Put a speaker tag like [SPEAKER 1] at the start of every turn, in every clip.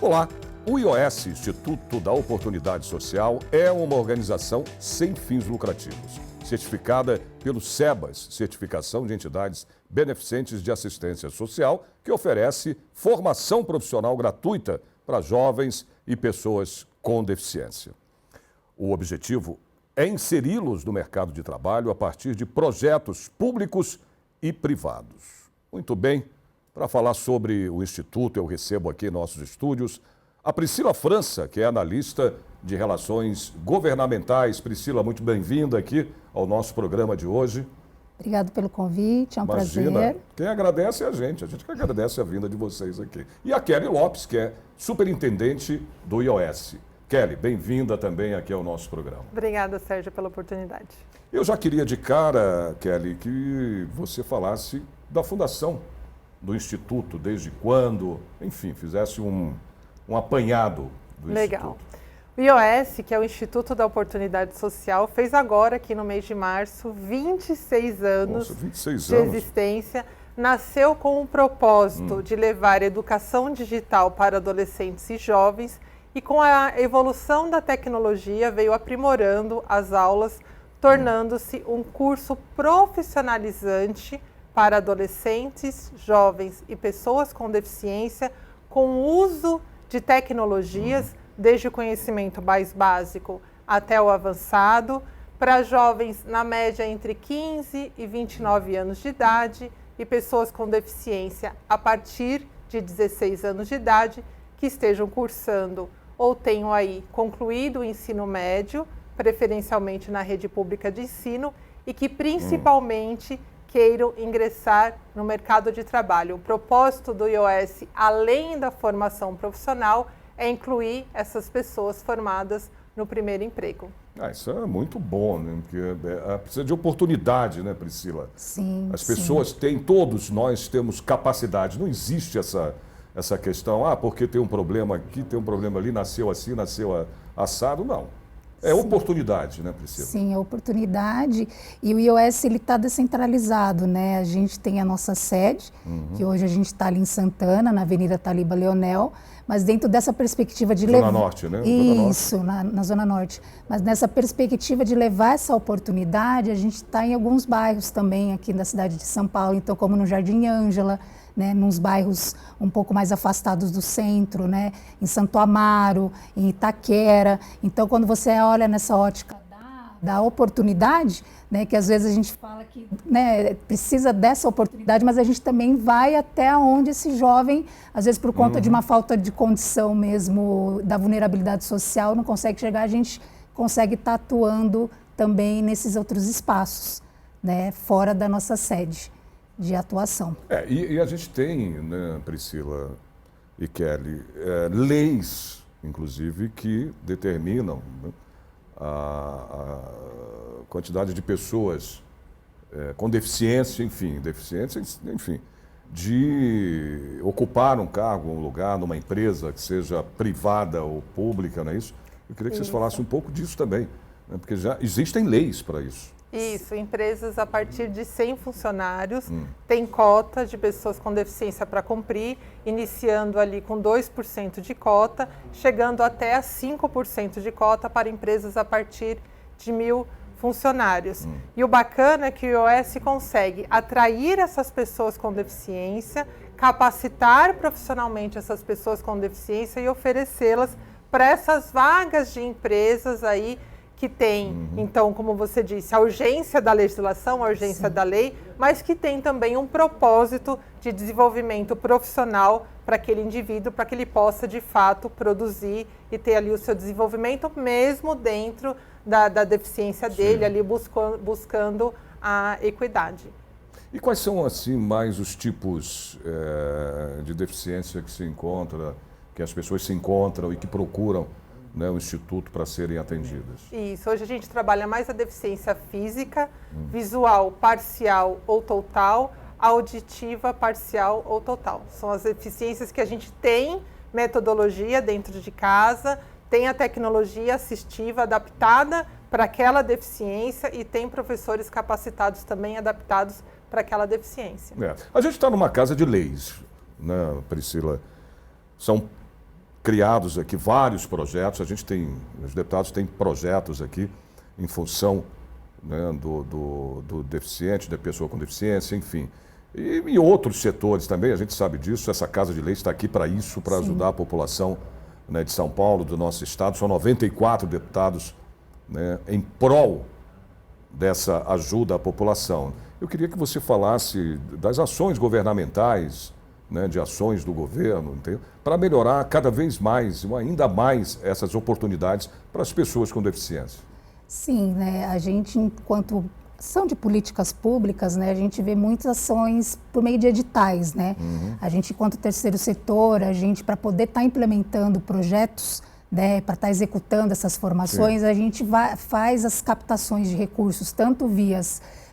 [SPEAKER 1] Olá, o IOS, Instituto da Oportunidade Social, é uma organização sem fins lucrativos, certificada pelo SEBAS, Certificação de Entidades Beneficentes de Assistência Social, que oferece formação profissional gratuita para jovens e pessoas com deficiência. O objetivo é inseri-los no mercado de trabalho a partir de projetos públicos e privados. Muito bem, para falar sobre o Instituto, eu recebo aqui em nossos estúdios a Priscila França, que é analista de relações governamentais. Priscila, muito bem-vinda aqui ao nosso programa de hoje.
[SPEAKER 2] Obrigado pelo convite, é um prazer.
[SPEAKER 1] Quem agradece é a gente que agradece a vinda de vocês aqui. E a Kelly Lopes, que é superintendente do IOS. Kelly, bem-vinda também aqui ao nosso programa.
[SPEAKER 3] Obrigada, Sérgio, pela oportunidade.
[SPEAKER 1] Eu já queria de cara, Kelly, que você falasse da fundação do Instituto, desde quando, enfim, fizesse um apanhado do
[SPEAKER 3] Legal.
[SPEAKER 1] Instituto.
[SPEAKER 3] O IOS, que é o Instituto da Oportunidade Social, fez agora, aqui no mês de março, 26 anos.
[SPEAKER 1] Nossa, 26
[SPEAKER 3] de
[SPEAKER 1] anos.
[SPEAKER 3] Existência. Nasceu com o propósito de levar educação digital para adolescentes e jovens, e com a evolução da tecnologia veio aprimorando as aulas, tornando-se um curso profissionalizante para adolescentes, jovens e pessoas com deficiência, com o uso de tecnologias, desde o conhecimento mais básico até o avançado, para jovens na média entre 15 e 29 anos de idade e pessoas com deficiência a partir de 16 anos de idade que estejam cursando ou tenham aí concluído o ensino médio, preferencialmente na rede pública de ensino, e que principalmente queiram ingressar no mercado de trabalho. O propósito do IOS, além da formação profissional, é incluir essas pessoas formadas no primeiro emprego.
[SPEAKER 1] Isso é muito bom, né? Porque precisa de oportunidade, né, Priscila?
[SPEAKER 2] Sim.
[SPEAKER 1] As pessoas têm, todos nós temos capacidade. Não existe essa questão, porque tem um problema aqui, tem um problema ali, nasceu assim, nasceu assado. Não. É oportunidade, né, Priscila?
[SPEAKER 2] Sim, é oportunidade. E o IOS está descentralizado, né? A gente tem a nossa sede, que hoje a gente está ali em Santana, na Avenida Taliba Leonel, mas dentro dessa perspectiva de levar...
[SPEAKER 1] Zona Norte, né?
[SPEAKER 2] Isso, na Zona Norte. Mas nessa perspectiva de levar essa oportunidade, a gente está em alguns bairros também aqui da cidade de São Paulo, então como no Jardim Ângela, né, nos bairros um pouco mais afastados do centro, né, em Santo Amaro, em Itaquera. Então, quando você olha nessa ótica da oportunidade, né, que às vezes a gente fala que, né, precisa dessa oportunidade, mas a gente também vai até onde esse jovem, às vezes por conta de uma falta de condição mesmo, da vulnerabilidade social, não consegue chegar, a gente consegue estar atuando também nesses outros espaços, né, fora da nossa sede de atuação.
[SPEAKER 1] E a gente tem, né, Priscila e Kelly, leis, inclusive, que determinam, né, a quantidade de pessoas com deficiência, enfim, de ocupar um cargo, um lugar numa empresa que seja privada ou pública, não é isso? Eu queria que vocês falassem um pouco disso também, né, porque já existem leis para isso.
[SPEAKER 3] Isso, empresas a partir de 100 funcionários têm cota de pessoas com deficiência para cumprir, iniciando ali com 2% de cota, chegando até a 5% de cota para empresas a partir de 1.000 funcionários. E o bacana é que o IOS consegue atrair essas pessoas com deficiência, capacitar profissionalmente essas pessoas com deficiência e oferecê-las para essas vagas de empresas aí que tem, então, como você disse, a urgência da legislação, a urgência da lei, mas que tem também um propósito de desenvolvimento profissional para aquele indivíduo, para que ele possa, de fato, produzir e ter ali o seu desenvolvimento, mesmo dentro da deficiência dele, ali buscando a equidade.
[SPEAKER 1] E quais são, assim, mais os tipos de deficiência que se encontra, que as pessoas se encontram e que procuram, né, o Instituto para serem atendidas?
[SPEAKER 3] Isso, hoje a gente trabalha mais a deficiência física, visual parcial ou total, auditiva parcial ou total. São as deficiências que a gente tem metodologia dentro de casa, tem a tecnologia assistiva adaptada para aquela deficiência e tem professores capacitados também adaptados para aquela deficiência.
[SPEAKER 1] A gente está numa casa de leis, né, Priscila? São criados aqui vários projetos, os deputados têm projetos aqui em função, né, do deficiente, da pessoa com deficiência, enfim. E outros setores também, a gente sabe disso, essa Casa de Lei está aqui para isso, para ajudar a população, né, de São Paulo, do nosso estado. São 94 deputados, né, em prol dessa ajuda à população. Eu queria que você falasse das ações governamentais, né, de ações do governo, para melhorar cada vez mais, ainda mais, essas oportunidades para as pessoas com deficiência.
[SPEAKER 2] Sim, né, a gente, enquanto ação de políticas públicas, né, a gente vê muitas ações por meio de editais, né? A gente, enquanto terceiro setor, para poder estar implementando projetos, né, para estar executando essas formações, a gente faz as captações de recursos, tanto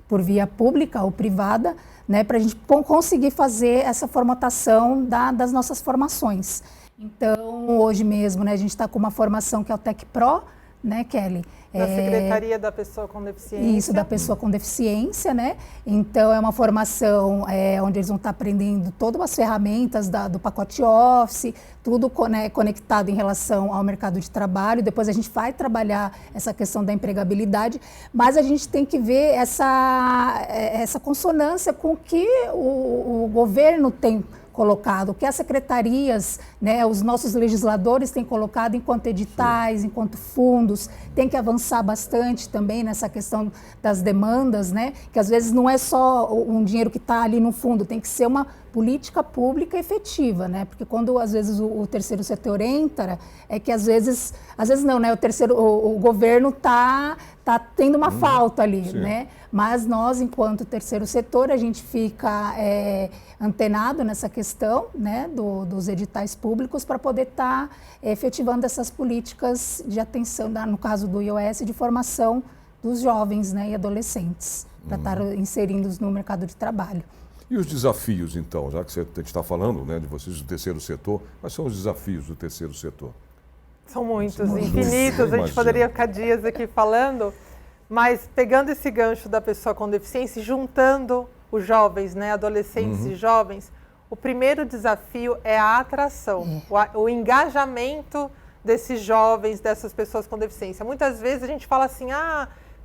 [SPEAKER 2] por via pública ou privada, né, para a gente conseguir fazer essa formatação das nossas formações. Então, hoje mesmo, né, a gente está com uma formação que é o Tec Pro, né, Kelly?
[SPEAKER 3] Da Secretaria da Pessoa com Deficiência.
[SPEAKER 2] Isso, da pessoa com deficiência, né? Então, é uma formação onde eles vão estar aprendendo todas as ferramentas do pacote Office, tudo conectado em relação ao mercado de trabalho. Depois a gente vai trabalhar essa questão da empregabilidade, mas a gente tem que ver essa consonância com o que o governo tem colocado, o que as secretarias, né, os nossos legisladores têm colocado enquanto editais, enquanto fundos, tem que avançar bastante também nessa questão das demandas, né, que às vezes não é só um dinheiro que está ali no fundo, tem que ser uma política pública efetiva, né, porque quando às vezes o terceiro setor entra, é que às vezes não, né, o governo está tendo uma falta ali, né, mas nós, enquanto terceiro setor, a gente fica antenado nessa questão, né, dos editais públicos para poder estar efetivando essas políticas de atenção, no caso do IOS, de formação dos jovens, né, e adolescentes, para estar inseridos no mercado de trabalho.
[SPEAKER 1] E os desafios, então, já que a gente está falando, né, de vocês do terceiro setor, quais são os desafios do terceiro setor?
[SPEAKER 3] São muitos, infinitos, a gente poderia ficar dias aqui falando, mas pegando esse gancho da pessoa com deficiência e juntando os jovens, né, adolescentes e jovens, o primeiro desafio é a atração, o engajamento desses jovens, dessas pessoas com deficiência. Muitas vezes a gente fala assim,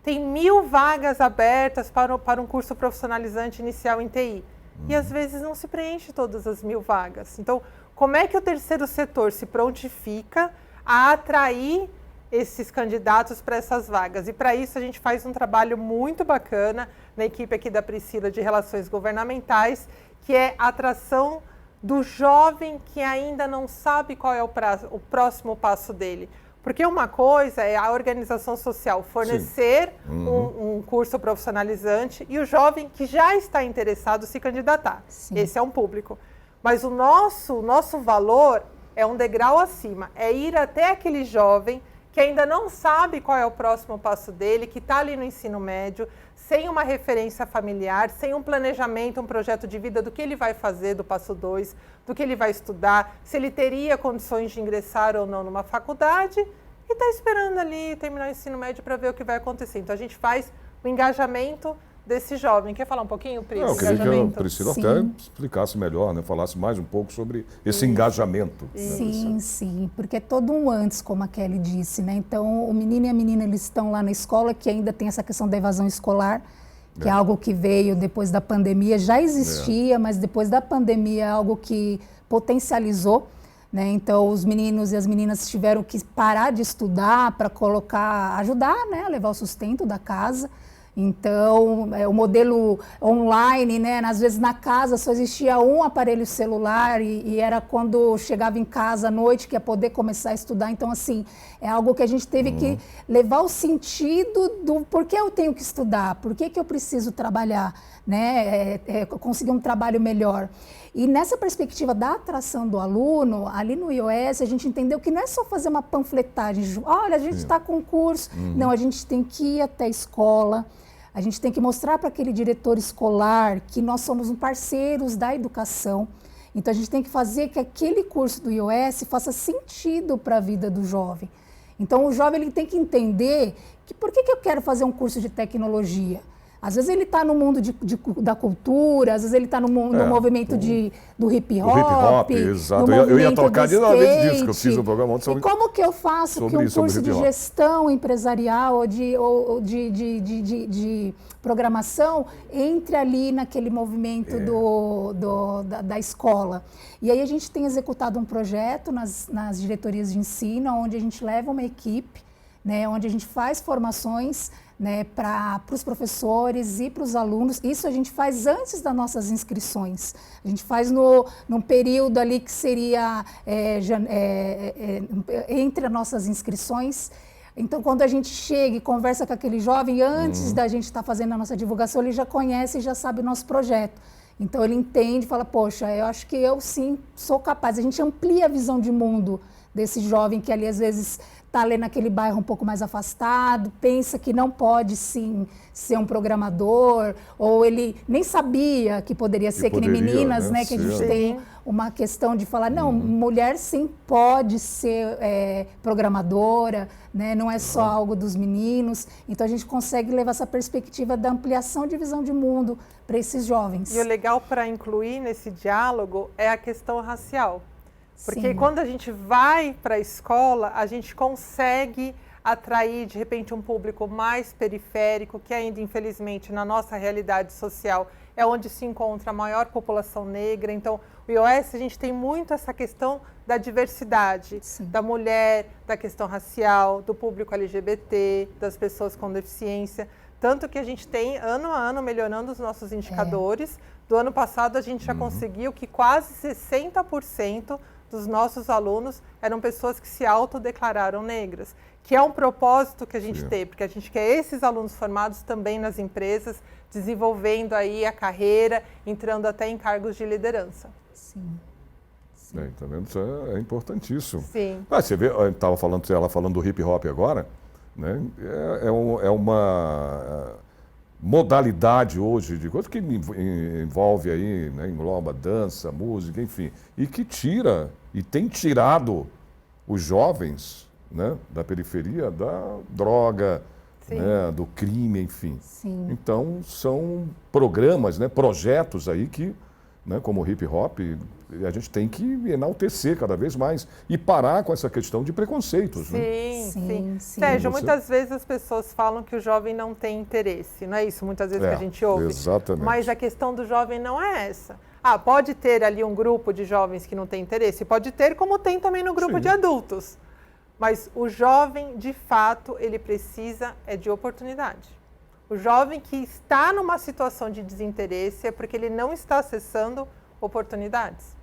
[SPEAKER 3] tem 1000 vagas abertas para um curso profissionalizante inicial em TI. E às vezes não se preenche todas as 1000 vagas. Então, como é que o terceiro setor se prontifica a atrair esses candidatos para essas vagas? E para isso a gente faz um trabalho muito bacana na equipe aqui da Priscila de Relações Governamentais, que é a atração do jovem que ainda não sabe qual é o próximo passo dele. Porque uma coisa é a organização social fornecer um curso profissionalizante e o jovem que já está interessado se candidatar. Sim. Esse é um público. Mas o nosso valor é um degrau acima, é ir até aquele jovem que ainda não sabe qual é o próximo passo dele, que está ali no ensino médio, sem uma referência familiar, sem um planejamento, um projeto de vida do que ele vai fazer do passo 2, do que ele vai estudar, se ele teria condições de ingressar ou não numa faculdade, e está esperando ali terminar o ensino médio para ver o que vai acontecer. Então a gente faz o engajamento desse jovem. Quer falar um pouquinho, Pri?
[SPEAKER 1] Eu queria que a Priscila até explicasse melhor, né? Falasse mais um pouco sobre esse engajamento.
[SPEAKER 2] Sim, né, sim, porque é todo um antes, como a Kelly disse, né? Então, o menino e a menina, eles estão lá na escola, que ainda tem essa questão da evasão escolar, que é algo que veio depois da pandemia, já existia, mas depois da pandemia é algo que potencializou, né? Então, os meninos e as meninas tiveram que parar de estudar para ajudar, né, a levar o sustento da casa. Então, o modelo online, né, às vezes na casa só existia um aparelho celular e era quando chegava em casa à noite que ia poder começar a estudar. Então, assim, é algo que a gente teve que levar o sentido do por que eu tenho que estudar, por que eu preciso trabalhar, né, conseguir um trabalho melhor. E nessa perspectiva da atração do aluno, ali no IOS, a gente entendeu que não é só fazer uma panfletagem, olha, a gente está com curso. Não, a gente tem que ir até a escola, a gente tem que mostrar para aquele diretor escolar que nós somos parceiros da educação. Então, a gente tem que fazer que aquele curso do IOS faça sentido para a vida do jovem. Então, o jovem ele tem que entender que por que eu quero fazer um curso de tecnologia? Às vezes ele está no mundo da cultura, às vezes ele está no movimento do hip hop.
[SPEAKER 1] Exato. Eu ia tocar disso, que eu fiz um programa ontem sobre.
[SPEAKER 2] E como que eu faço que um curso de gestão empresarial ou de programação entre ali naquele movimento da escola? E aí a gente tem executado um projeto nas diretorias de ensino, onde a gente leva uma equipe, né, onde a gente faz formações, né, para os professores e para os alunos. Isso a gente faz antes das nossas inscrições. A gente faz num período ali que seria entre as nossas inscrições. Então, quando a gente chega e conversa com aquele jovem, antes da gente estar fazendo a nossa divulgação, ele já conhece e já sabe o nosso projeto. Então, ele entende e fala, poxa, eu acho que eu sim sou capaz. A gente amplia a visão de mundo desse jovem que ali, às vezes, está ali naquele bairro um pouco mais afastado, pensa que não pode, sim, ser um programador, ou ele nem sabia que poderia ser, que nem meninas, né, que a gente tem uma questão de falar, não, mulher sim pode ser programadora, né, não é só algo dos meninos. Então a gente consegue levar essa perspectiva da ampliação de visão de mundo para esses jovens.
[SPEAKER 3] E o legal para incluir nesse diálogo é a questão racial. Porque quando a gente vai para a escola, a gente consegue atrair, de repente, um público mais periférico, que ainda, infelizmente, na nossa realidade social, é onde se encontra a maior população negra. Então, o IOS, a gente tem muito essa questão da diversidade, da mulher, da questão racial, do público LGBT, das pessoas com deficiência. Tanto que a gente tem, ano a ano, melhorando os nossos indicadores. Do ano passado, a gente já conseguiu que quase 60% dos nossos alunos eram pessoas que se autodeclararam negras, que é um propósito que a gente tem, porque a gente quer esses alunos formados também nas empresas, desenvolvendo aí a carreira, entrando até em cargos de liderança.
[SPEAKER 1] Tá vendo? Isso é importantíssimo.
[SPEAKER 3] Sim.
[SPEAKER 1] Você vê, ela falando do hip hop agora, né? É uma modalidade hoje de coisa que envolve aí, né, engloba dança, música, enfim, e que tira e tem tirado os jovens, né, da periferia da droga, né, do crime, enfim. Então são programas, né, projetos aí que, né, como o hip hop, a gente tem que enaltecer cada vez mais e parar com essa questão de preconceitos.
[SPEAKER 3] Sim. Sérgio, muitas vezes as pessoas falam que o jovem não tem interesse, não é isso? Muitas vezes que a gente ouve.
[SPEAKER 1] Exatamente.
[SPEAKER 3] Mas a questão do jovem não é essa. Pode ter ali um grupo de jovens que não tem interesse? Pode ter, como tem também no grupo de adultos. Mas o jovem, de fato, ele precisa de oportunidade. O jovem que está numa situação de desinteresse é porque ele não está acessando oportunidades.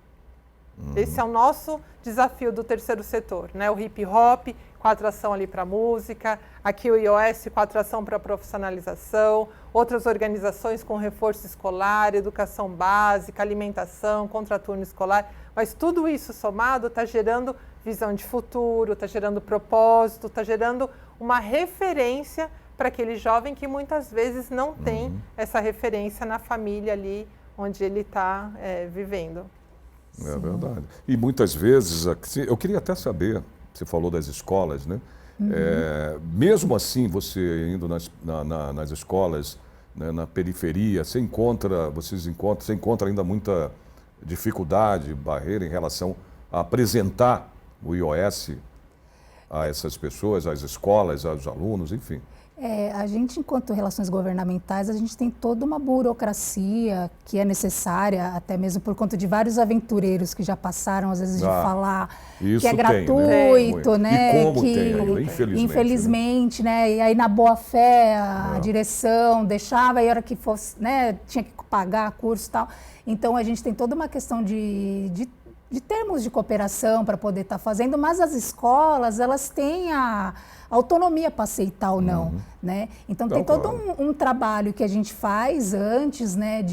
[SPEAKER 3] Esse é o nosso desafio do terceiro setor, né? O hip hop, com a atração ali para a música, aqui o IOS com a atração para a profissionalização, outras organizações com reforço escolar, educação básica, alimentação, contraturno escolar, mas tudo isso somado está gerando visão de futuro, está gerando propósito, está gerando uma referência para aquele jovem que muitas vezes não tem essa referência na família ali onde ele está vivendo.
[SPEAKER 1] É verdade. E muitas vezes, eu queria até saber, você falou das escolas, né? Mesmo assim, você indo nas escolas, né, na periferia, você encontra ainda muita dificuldade, barreira em relação a apresentar o IOS a essas pessoas, às escolas, aos alunos, enfim.
[SPEAKER 2] A gente, enquanto relações governamentais, a gente tem toda uma burocracia que é necessária, até mesmo por conta de vários aventureiros que já passaram, às vezes, de falar que é gratuito, né?
[SPEAKER 1] E como tem, infelizmente,
[SPEAKER 2] né? E aí, na boa-fé, a direção deixava, e a hora que fosse, né, tinha que pagar curso e tal. Então, a gente tem toda uma questão de termos de cooperação para poder estar fazendo, mas as escolas, elas têm a autonomia para aceitar ou não, né? Então tem todo um trabalho que a gente faz antes, né,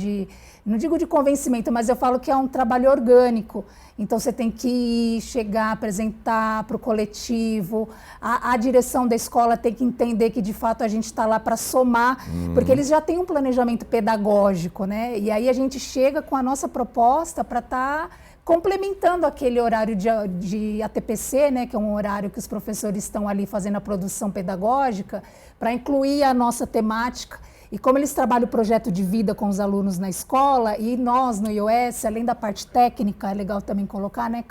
[SPEAKER 2] não digo de convencimento, mas eu falo que é um trabalho orgânico. Então você tem que chegar, apresentar para o coletivo, a direção da escola tem que entender que de fato a gente está lá para somar, porque eles já têm um planejamento pedagógico, né? E aí a gente chega com a nossa proposta para estar complementando aquele horário de ATPC, né, que é um horário que os professores estão ali fazendo a produção pedagógica, para incluir a nossa temática. E como eles trabalham o projeto de vida com os alunos na escola, e nós no IOS, além da parte técnica, é legal também colocar, né,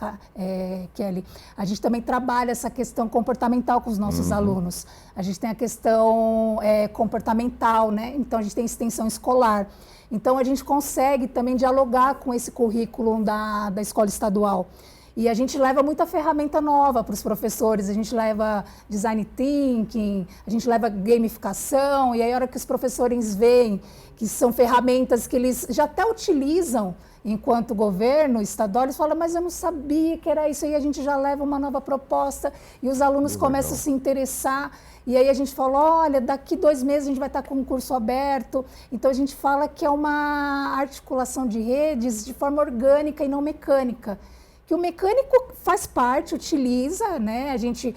[SPEAKER 2] Kelly? A gente também trabalha essa questão comportamental com os nossos alunos. A gente tem a questão comportamental, né? Então a gente tem extensão escolar. Então a gente consegue também dialogar com esse currículo da escola estadual. E a gente leva muita ferramenta nova para os professores, a gente leva design thinking, a gente leva gamificação, e aí a hora que os professores veem que são ferramentas que eles já até utilizam enquanto governo estadual, eles falam, mas eu não sabia que era isso, aí a gente já leva uma nova proposta e os alunos começam a se interessar. E aí a gente fala, olha, daqui 2 meses a gente vai estar com um curso aberto. Então a gente fala que é uma articulação de redes de forma orgânica e não mecânica. Que o mecânico faz parte, utiliza, né? A gente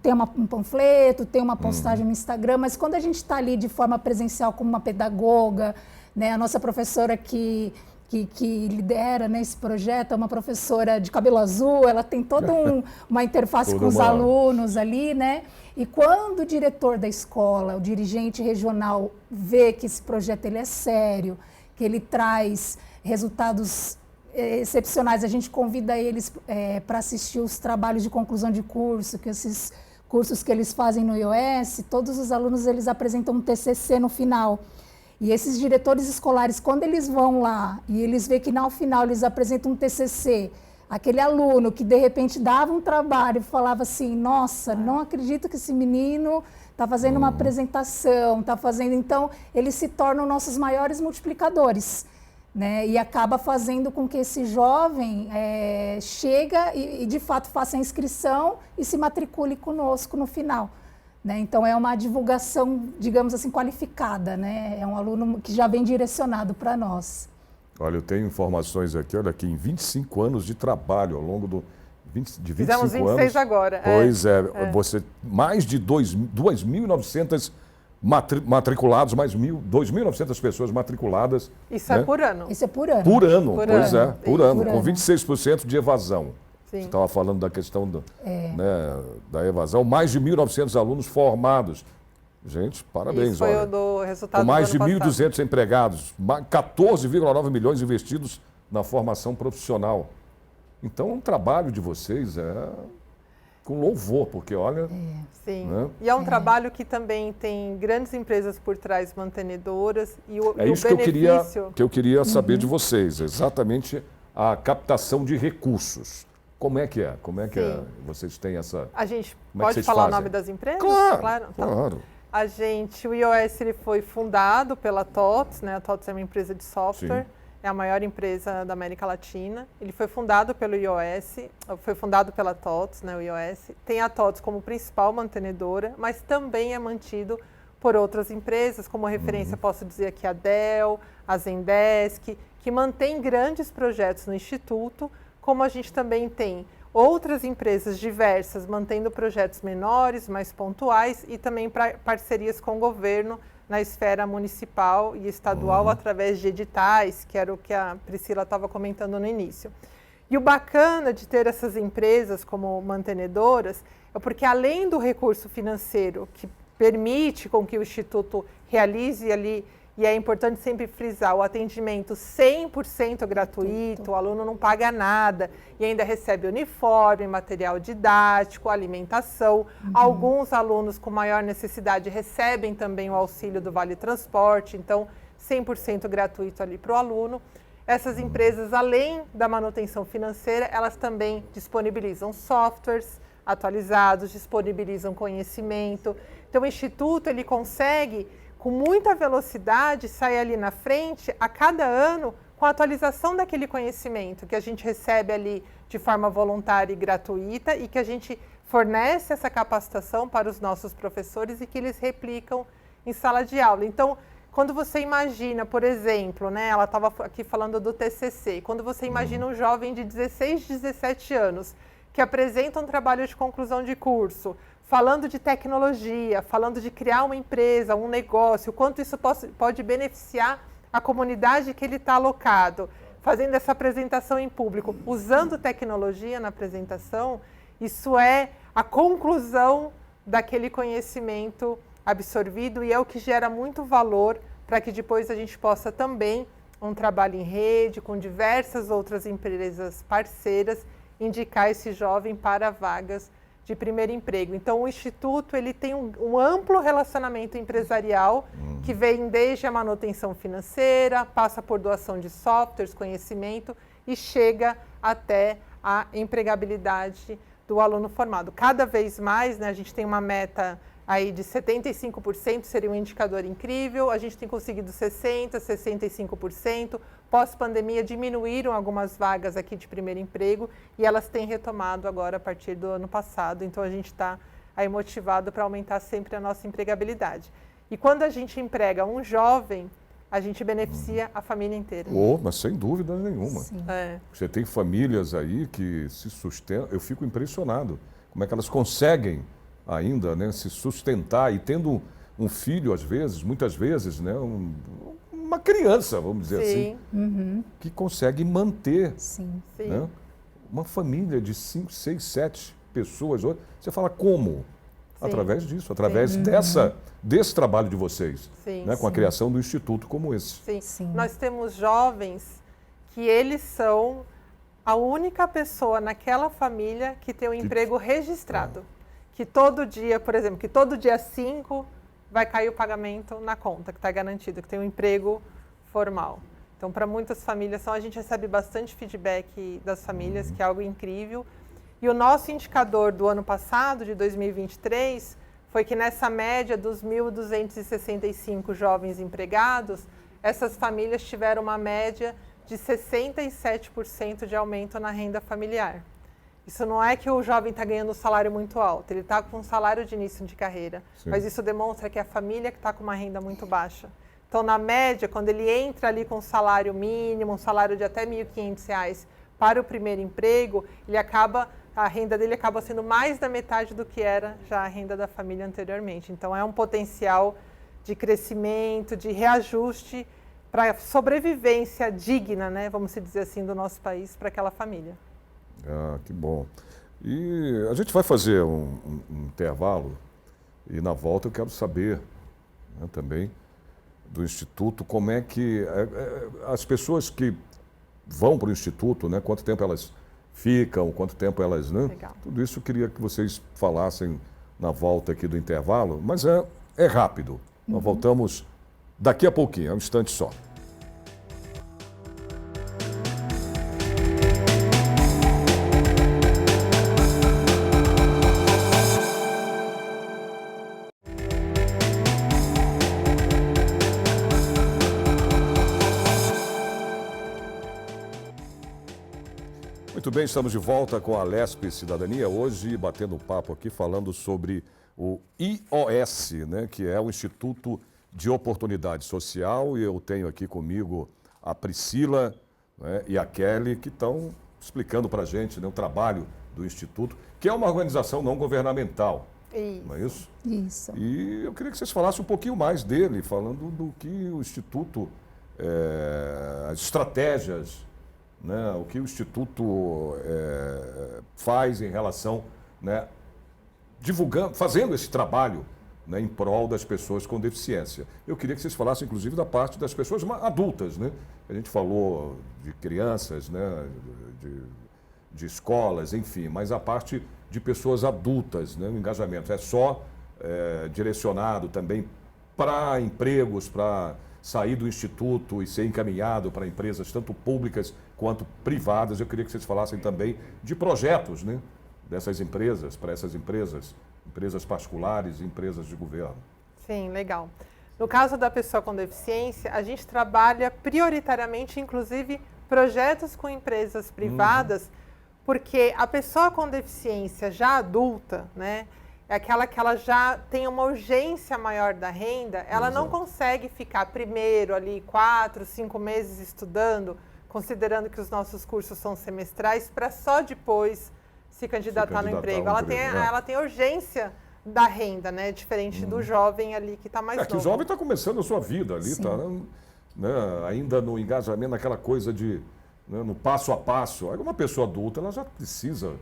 [SPEAKER 2] tem um panfleto, tem uma postagem no Instagram, mas quando a gente está ali de forma presencial como uma pedagoga, né? A nossa professora que lidera, né, esse projeto é uma professora de cabelo azul, ela tem toda uma interface com os alunos ali, né? E quando o diretor da escola, o dirigente regional, vê que esse projeto ele é sério, que ele traz resultados excepcionais, a gente convida eles para assistir os trabalhos de conclusão de curso, que esses cursos que eles fazem no IOS, todos os alunos eles apresentam um TCC no final. E esses diretores escolares, quando eles vão lá e eles veem que no final eles apresentam um TCC, aquele aluno que de repente dava um trabalho e falava assim, nossa, não acredito que esse menino está fazendo uma apresentação, está fazendo... Então, eles se tornam nossos maiores multiplicadores. Né? E acaba fazendo com que esse jovem chega e de fato faça a inscrição e se matricule conosco no final. Né? Então é uma divulgação, digamos assim, qualificada, né? É um aluno que já vem direcionado para nós.
[SPEAKER 1] Olha, eu tenho informações aqui, olha aqui, em 25 anos de trabalho, ao longo de 25
[SPEAKER 3] Fizemos 26
[SPEAKER 1] anos.
[SPEAKER 3] agora.
[SPEAKER 1] Pois você, mais de 2.900 matriculados, mais 2.900 pessoas matriculadas.
[SPEAKER 3] Isso,
[SPEAKER 1] né?
[SPEAKER 3] é por ano.
[SPEAKER 2] Isso é por ano.
[SPEAKER 1] Por ano,
[SPEAKER 3] Por
[SPEAKER 1] pois
[SPEAKER 3] ano.
[SPEAKER 1] por ano,
[SPEAKER 2] Por
[SPEAKER 1] com
[SPEAKER 2] ano.
[SPEAKER 1] 26% de evasão.
[SPEAKER 3] Sim.
[SPEAKER 1] Você estava falando da questão né, da evasão. Mais de 1.900 alunos formados. Gente, parabéns.
[SPEAKER 3] Isso foi
[SPEAKER 1] olha.
[SPEAKER 3] o do resultado
[SPEAKER 1] Com mais de
[SPEAKER 3] do ano passado.
[SPEAKER 1] 1.200 empregados, 14,9 milhões investidos na formação profissional. Então, o trabalho de vocês com louvor, porque olha...
[SPEAKER 3] Sim,
[SPEAKER 1] né?
[SPEAKER 3] e é um trabalho que também tem grandes empresas por trás mantenedoras e o
[SPEAKER 1] isso
[SPEAKER 3] benefício...
[SPEAKER 1] que eu queria saber de vocês, exatamente a captação de recursos. Como é que é? Como é que vocês têm essa...
[SPEAKER 3] A gente
[SPEAKER 1] Como é que
[SPEAKER 3] pode
[SPEAKER 1] vocês
[SPEAKER 3] falar
[SPEAKER 1] fazem?
[SPEAKER 3] o nome das empresas?
[SPEAKER 1] Claro.
[SPEAKER 3] Tá.
[SPEAKER 1] Claro.
[SPEAKER 3] O IOS ele foi fundado pela TOTS, né? A TOTS é uma empresa de software, é a maior empresa da América Latina. Ele foi fundado pelo IOS, foi fundado pela TOTS, né? O IOS. Tem a TOTS como principal mantenedora, mas também é mantido por outras empresas, como referência posso dizer aqui a Dell, a Zendesk, que mantém grandes projetos no Instituto, como a gente também tem outras empresas diversas mantendo projetos menores, mais pontuais e também parcerias com o governo na esfera municipal e estadual através de editais, que era o que a Priscila estava comentando no início. E o bacana de ter essas empresas como mantenedoras é porque além do recurso financeiro que permite com que o Instituto realize ali, e é importante sempre frisar, o atendimento 100% gratuito, o aluno não paga nada e ainda recebe uniforme, material didático, alimentação. Alguns alunos com maior necessidade recebem também o auxílio do Vale Transporte, então 100% gratuito ali para o aluno. Essas empresas, além da manutenção financeira, elas também disponibilizam softwares atualizados, disponibilizam conhecimento. Então o Instituto ele consegue com muita velocidade, sai ali na frente, a cada ano, com a atualização daquele conhecimento que a gente recebe ali de forma voluntária e gratuita e que a gente fornece essa capacitação para os nossos professores e que eles replicam em sala de aula. Então, quando você imagina, por exemplo, né, ela estava aqui falando do TCC, quando você imagina um jovem de 16, 17 anos que apresenta um trabalho de conclusão de curso, falando de tecnologia, falando de criar uma empresa, um negócio, o quanto isso pode beneficiar a comunidade que ele está alocado, fazendo essa apresentação em público, usando tecnologia na apresentação, isso é a conclusão daquele conhecimento absorvido e é o que gera muito valor para que depois a gente possa também, um trabalho em rede, com diversas outras empresas parceiras, indicar esse jovem para vagas de primeiro emprego. Então, o Instituto ele tem um amplo relacionamento empresarial que vem desde a manutenção financeira, passa por doação de softwares, conhecimento e chega até a empregabilidade do aluno formado. Cada vez mais, né, a gente tem uma meta aí de 75%, seria um indicador incrível, a gente tem conseguido 60%, 65%, pós-pandemia diminuíram algumas vagas aqui de primeiro emprego e elas têm retomado agora a partir do ano passado, então a gente está aí motivado para aumentar sempre a nossa empregabilidade. E quando a gente emprega um jovem, a gente beneficia a família inteira.
[SPEAKER 1] Mas sem dúvida nenhuma. Você tem famílias aí que se sustentam, eu fico impressionado como é que elas conseguem ainda, né, se sustentar e tendo um filho, às vezes, muitas vezes, né, uma criança, vamos dizer assim, que consegue manter né, uma família de 5, 6, 7 pessoas. Você fala como? Através disso, através desse trabalho de vocês, né, com a criação do instituto como esse.
[SPEAKER 3] Nós temos jovens que eles são a única pessoa naquela família que tem um emprego registrado. Que todo dia, por exemplo, que todo dia 5 vai cair o pagamento na conta, que está garantido, que tem um emprego formal. Então, para muitas famílias, a gente recebe bastante feedback das famílias, que é algo incrível. E o nosso indicador do ano passado, de 2023, foi que nessa média dos 1.265 jovens empregados, essas famílias tiveram uma média de 67% de aumento na renda familiar. Isso não é que o jovem está ganhando um salário muito alto, ele está com um salário de início de carreira, mas isso demonstra que é a família que está com uma renda muito baixa. Então, na média, quando ele entra ali com um salário mínimo, um salário de até R$ 1.500 para o primeiro emprego, a renda dele acaba sendo mais da metade do que era já a renda da família anteriormente. Então, é um potencial de crescimento, de reajuste para sobrevivência digna, né, vamos dizer assim, do nosso país para aquela família.
[SPEAKER 1] Que bom. E a gente vai fazer um intervalo e na volta eu quero saber, né, também do Instituto, como é que as pessoas que vão para o Instituto, né, quanto tempo elas ficam, quanto tempo elas... Né, tudo isso eu queria que vocês falassem na volta aqui do intervalo, mas é rápido. Nós voltamos daqui a pouquinho, é um instante só. Muito bem, estamos de volta com a Lespe Cidadania, hoje batendo papo aqui, falando sobre o IOS, né, que é o Instituto de Oportunidade Social, e eu tenho aqui comigo a Priscila, né, e a Kelly, que estão explicando para a gente, né, o trabalho do Instituto, que é uma organização não governamental, não é isso?
[SPEAKER 2] Isso.
[SPEAKER 1] E eu queria que vocês falassem um pouquinho mais dele, falando do que o Instituto, as estratégias, né, o que o Instituto faz em relação, né, divulgando, fazendo esse trabalho, né, em prol das pessoas com deficiência. Eu queria que vocês falassem, inclusive, da parte das pessoas adultas, né? A gente falou de crianças, né, de escolas, enfim, mas a parte de pessoas adultas, né, o engajamento é só direcionado também para empregos, para sair do Instituto e ser encaminhado para empresas tanto públicas quanto privadas. Eu queria que vocês falassem também de projetos, né, dessas empresas, para essas empresas particulares e empresas de governo.
[SPEAKER 3] Sim, legal. No caso da pessoa com deficiência, a gente trabalha prioritariamente, inclusive, projetos com empresas privadas, porque a pessoa com deficiência já adulta, né, é aquela que ela já tem uma urgência maior da renda, ela não consegue ficar primeiro ali 4, 5 meses estudando, considerando que os nossos cursos são semestrais, para só depois se candidatar no emprego. Ela tem urgência da renda, né? Diferente do jovem ali que está mais novo.
[SPEAKER 1] Que o jovem está começando a sua vida ali, está, né, ainda no engajamento, naquela coisa de, né, no passo a passo. Aí uma pessoa adulta, ela já precisa,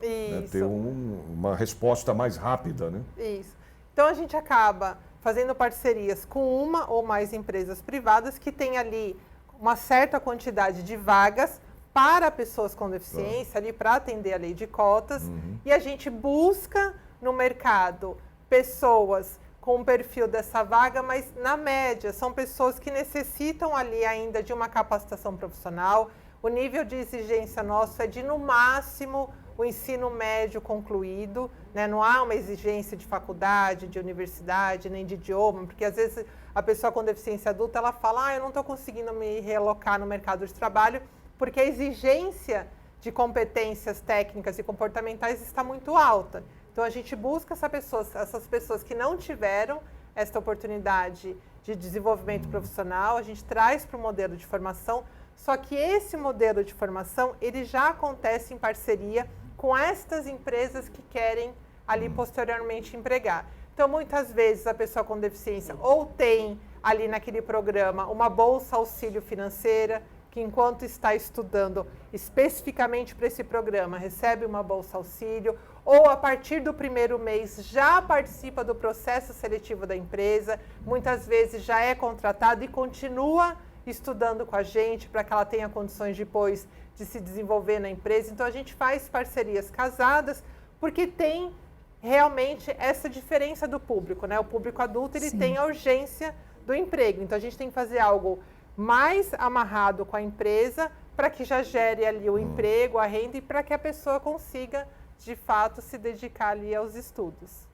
[SPEAKER 1] né, ter uma resposta mais rápida, né?
[SPEAKER 3] Isso. Então a gente acaba fazendo parcerias com uma ou mais empresas privadas que tem ali uma certa quantidade de vagas para pessoas com deficiência, ali para atender a lei de cotas, e a gente busca no mercado pessoas com o perfil dessa vaga, mas na média são pessoas que necessitam ali ainda de uma capacitação profissional. O nível de exigência nosso é de, no máximo, o ensino médio concluído, né? Não há uma exigência de faculdade, de universidade, nem de idioma, porque às vezes a pessoa com deficiência adulta, ela fala, eu não estou conseguindo me realocar no mercado de trabalho, porque a exigência de competências técnicas e comportamentais está muito alta. Então, a gente busca essas pessoas que não tiveram esta oportunidade de desenvolvimento profissional, a gente traz para o modelo de formação, só que esse modelo de formação, ele já acontece em parceria com estas empresas que querem ali posteriormente empregar. Então, muitas vezes, a pessoa com deficiência ou tem ali naquele programa uma bolsa auxílio financeira, que enquanto está estudando especificamente para esse programa, recebe uma bolsa auxílio, ou a partir do primeiro mês já participa do processo seletivo da empresa, muitas vezes já é contratado e continua estudando com a gente para que ela tenha condições depois de se desenvolver na empresa. Então, a gente faz parcerias casadas porque tem realmente essa diferença do público, né? O público adulto, ele tem a urgência do emprego. Então, a gente tem que fazer algo mais amarrado com a empresa para que já gere ali o emprego, a renda e para que a pessoa consiga, de fato, se dedicar ali aos estudos.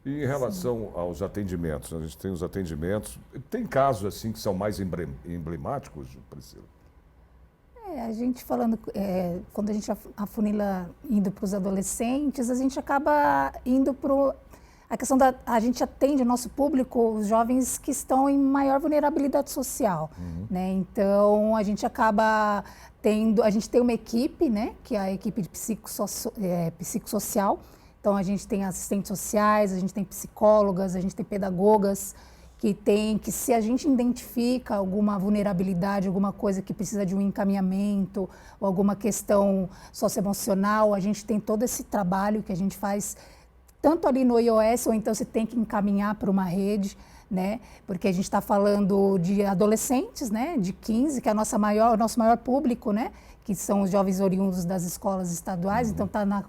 [SPEAKER 1] E em relação aos atendimentos, a gente tem os atendimentos, tem casos assim que são mais emblemáticos, Priscila?
[SPEAKER 2] A gente falando, quando a gente afunila indo para os adolescentes, a gente acaba indo para a questão a gente atende o nosso público, os jovens que estão em maior vulnerabilidade social, né? Então, a gente acaba a gente tem uma equipe, né? Que é a equipe de psicossocial. Então, a gente tem assistentes sociais, a gente tem psicólogas, a gente tem pedagogas, que se a gente identifica alguma vulnerabilidade, alguma coisa que precisa de um encaminhamento, ou alguma questão socioemocional, a gente tem todo esse trabalho que a gente faz tanto ali no iOS, ou então você tem que encaminhar para uma rede, né? Porque a gente está falando de adolescentes, né? De 15, que é o nosso maior público, né? Que são os jovens oriundos das escolas estaduais, então está na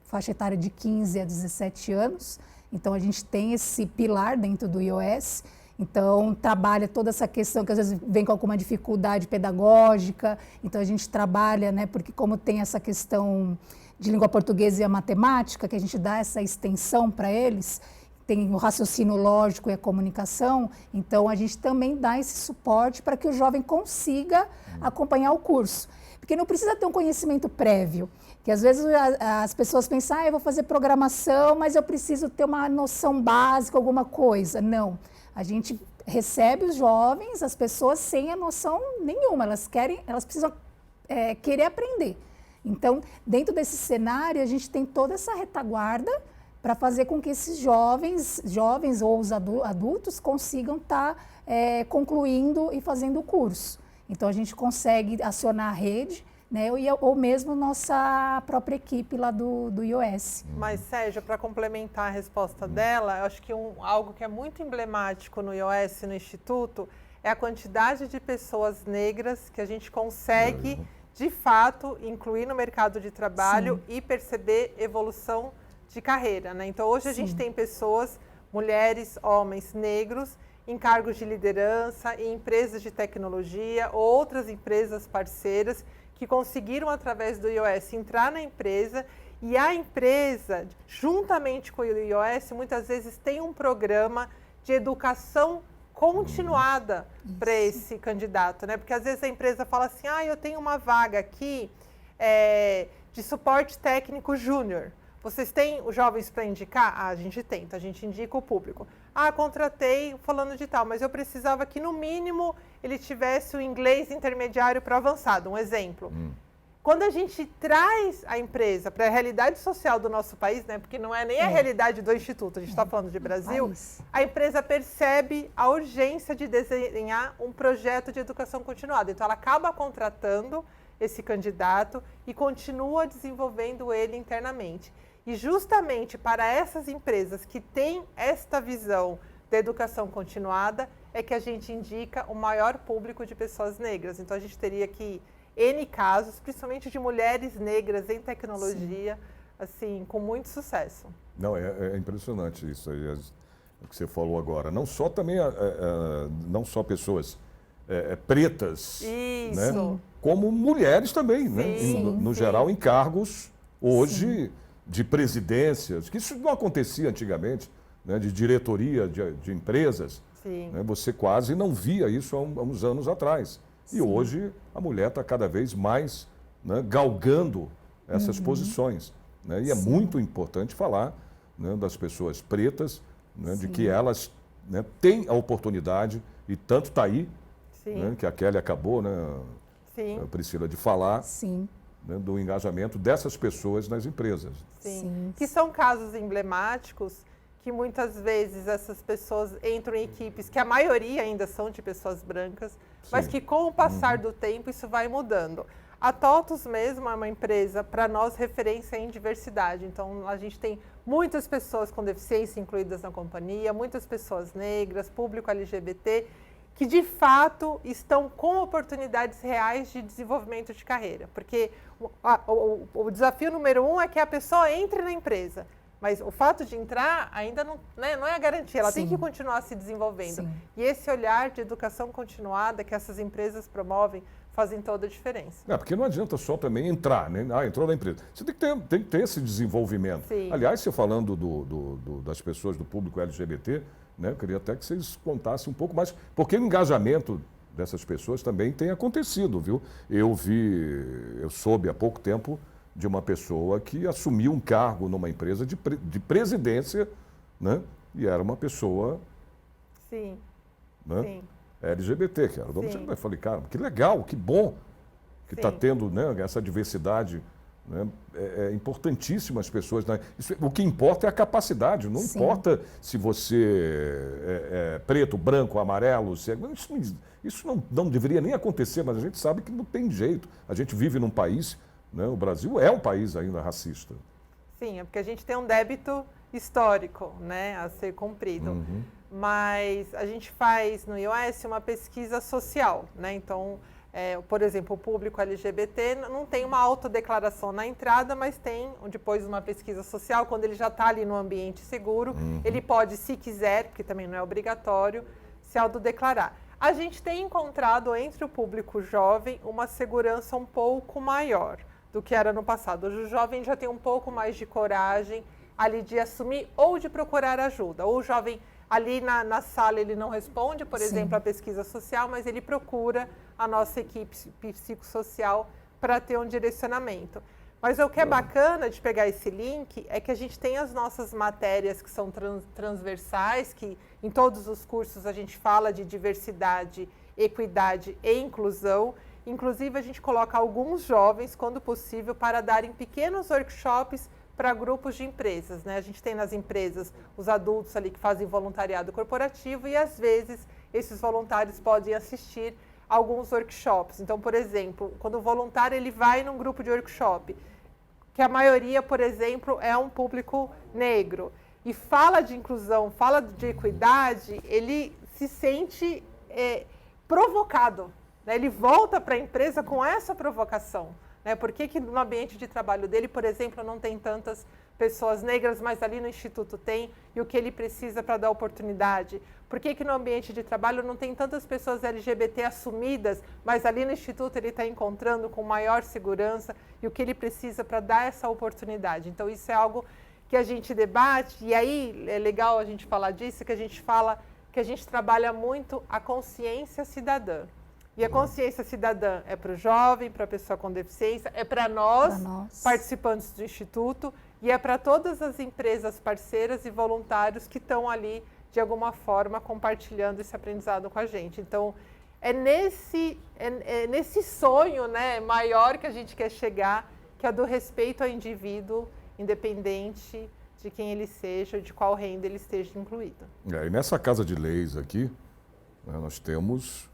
[SPEAKER 2] faixa etária de 15 a 17 anos. Então, a gente tem esse pilar dentro do iOS. Então, trabalha toda essa questão que às vezes vem com alguma dificuldade pedagógica. Então, a gente trabalha, né? Porque como tem essa questão de língua portuguesa e a matemática, que a gente dá essa extensão para eles, tem o raciocínio lógico e a comunicação, então a gente também dá esse suporte para que o jovem consiga acompanhar o curso. Porque não precisa ter um conhecimento prévio, que às vezes as pessoas pensam, eu vou fazer programação, mas eu preciso ter uma noção básica, alguma coisa. Não, a gente recebe os jovens, as pessoas sem a noção nenhuma, elas precisam querer aprender. Então, dentro desse cenário, a gente tem toda essa retaguarda para fazer com que esses jovens ou os adultos consigam estar concluindo e fazendo o curso. Então, a gente consegue acionar a rede, né, ou mesmo nossa própria equipe lá do iOS.
[SPEAKER 3] Mas, Sérgio, para complementar a resposta dela, eu acho que algo que é muito emblemático no iOS, no Instituto, é a quantidade de pessoas negras que a gente consegue, de fato, incluir no mercado de trabalho e perceber evolução de carreira, né? Então, hoje a gente tem pessoas, mulheres, homens, negros, em cargos de liderança, em empresas de tecnologia, outras empresas parceiras, que conseguiram, através do iOS, entrar na empresa, e a empresa, juntamente com o iOS, muitas vezes tem um programa de educação continuada para esse candidato, né? Porque às vezes a empresa fala assim, eu tenho uma vaga aqui de suporte técnico júnior. Vocês têm os jovens para indicar? A gente tem, então a gente indica o público. Contratei falando de tal, mas eu precisava que no mínimo ele tivesse o inglês intermediário para avançado, um exemplo. Quando a gente traz a empresa para a realidade social do nosso país, né, porque não é nem a realidade do Instituto, a gente está falando de Brasil, a empresa percebe a urgência de desenhar um projeto de educação continuada. Então, ela acaba contratando esse candidato e continua desenvolvendo ele internamente. E justamente para essas empresas que têm esta visão da educação continuada, é que a gente indica o maior público de pessoas negras. Então, a gente teria aqui N casos, principalmente de mulheres negras em tecnologia, assim, com muito sucesso.
[SPEAKER 1] Não, é impressionante isso aí, o que você falou agora. Não só também, não só pessoas pretas,
[SPEAKER 3] Isso.
[SPEAKER 1] né? Como mulheres também, né?
[SPEAKER 3] Sim,
[SPEAKER 1] No
[SPEAKER 3] sim.
[SPEAKER 1] geral, em cargos hoje de presidências, que isso não acontecia antigamente, né? De diretoria de empresas.
[SPEAKER 3] Sim.
[SPEAKER 1] Né? Você quase não via isso há uns anos atrás. E hoje a mulher está cada vez mais, né, galgando essas posições. Né? E é muito importante falar, né, das pessoas pretas, né, de que elas, né, têm a oportunidade, e tanto está aí, né, que a Kelly acabou, né, a Priscila, de falar,
[SPEAKER 2] Sim.
[SPEAKER 1] né, do engajamento dessas pessoas nas empresas.
[SPEAKER 2] Sim.
[SPEAKER 3] Que são casos emblemáticos que muitas vezes essas pessoas entram em equipes que a maioria ainda são de pessoas brancas, mas que com o passar do tempo isso vai mudando. A TOTUS mesmo é uma empresa, para nós, referência em diversidade. Então, a gente tem muitas pessoas com deficiência incluídas na companhia, muitas pessoas negras, público LGBT, que de fato estão com oportunidades reais de desenvolvimento de carreira. Porque o desafio número 1 é que a pessoa entre na empresa. Mas o fato de entrar ainda não, né, não é a garantia, ela tem que continuar se desenvolvendo.
[SPEAKER 2] Sim.
[SPEAKER 3] E esse olhar de educação continuada que essas empresas promovem fazem toda a diferença.
[SPEAKER 1] Porque não adianta só também entrar, né? Entrou na empresa. Você tem que ter esse desenvolvimento.
[SPEAKER 3] Sim.
[SPEAKER 1] Aliás, você falando das pessoas do público LGBT, né? Eu queria até que vocês contassem um pouco mais, porque o engajamento dessas pessoas também tem acontecido, viu? Eu soube há pouco tempo de uma pessoa que assumiu um cargo numa empresa de presidência, né? E era uma pessoa,
[SPEAKER 3] Sim,
[SPEAKER 1] né,
[SPEAKER 3] sim.
[SPEAKER 1] LGBT, que era o dono.
[SPEAKER 3] Sim.
[SPEAKER 1] Eu falei, cara, que legal, que bom que está
[SPEAKER 3] Sim.
[SPEAKER 1] tendo, né, essa diversidade. Né? É importantíssimo as pessoas. Né? O que importa é a capacidade, não
[SPEAKER 2] Sim.
[SPEAKER 1] importa se você é preto, branco, amarelo. Isso não deveria nem acontecer, mas a gente sabe que não tem jeito. A gente vive num país, né, o Brasil é um país ainda racista.
[SPEAKER 3] Sim, é porque a gente tem um débito histórico, né, a ser cumprido. Mas a gente faz no iOS uma pesquisa social, né? Então, por exemplo, o público LGBT não tem uma autodeclaração na entrada, mas tem depois uma pesquisa social, quando ele já está ali no ambiente seguro, ele pode, se quiser, porque também não é obrigatório, se autodeclarar. A gente tem encontrado entre o público jovem uma segurança um pouco maior do que era no passado. Hoje o jovem já tem um pouco mais de coragem ali de assumir ou de procurar ajuda. Ou o jovem ali na sala ele não responde, por exemplo, a pesquisa social, mas ele procura a nossa equipe psicossocial para ter um direcionamento. Mas o que é bacana de pegar esse link é que a gente tem as nossas matérias que são transversais, que em todos os cursos a gente fala de diversidade, equidade e inclusão. Inclusive, a gente coloca alguns jovens, quando possível, para darem pequenos workshops para grupos de empresas, né? A gente tem nas empresas os adultos ali que fazem voluntariado corporativo e, às vezes, esses voluntários podem assistir a alguns workshops. Então, por exemplo, quando o voluntário ele vai num grupo de workshop, que a maioria, por exemplo, é um público negro, e fala de inclusão, fala de equidade, ele se sente provocado, né? Ele volta para a empresa com essa provocação. Né? Por que no ambiente de trabalho dele, por exemplo, não tem tantas pessoas negras, mas ali no Instituto tem, e o que ele precisa para dar oportunidade? Por que no ambiente de trabalho não tem tantas pessoas LGBT assumidas, mas ali no Instituto ele está encontrando com maior segurança e o que ele precisa para dar essa oportunidade? Então, isso é algo que a gente debate, e aí é legal a gente falar disso, que a gente fala que a gente trabalha muito a consciência cidadã. E a consciência cidadã é para o jovem, para a pessoa com deficiência, é para nós, participantes do Instituto, e é para todas as empresas parceiras e voluntários que estão ali, de alguma forma, compartilhando esse aprendizado com a gente. Então, é nesse sonho, né, maior que a gente quer chegar, que é do respeito ao indivíduo, independente de quem ele seja, de qual renda ele esteja incluído.
[SPEAKER 1] E nessa Casa de Leis aqui, né, nós temos...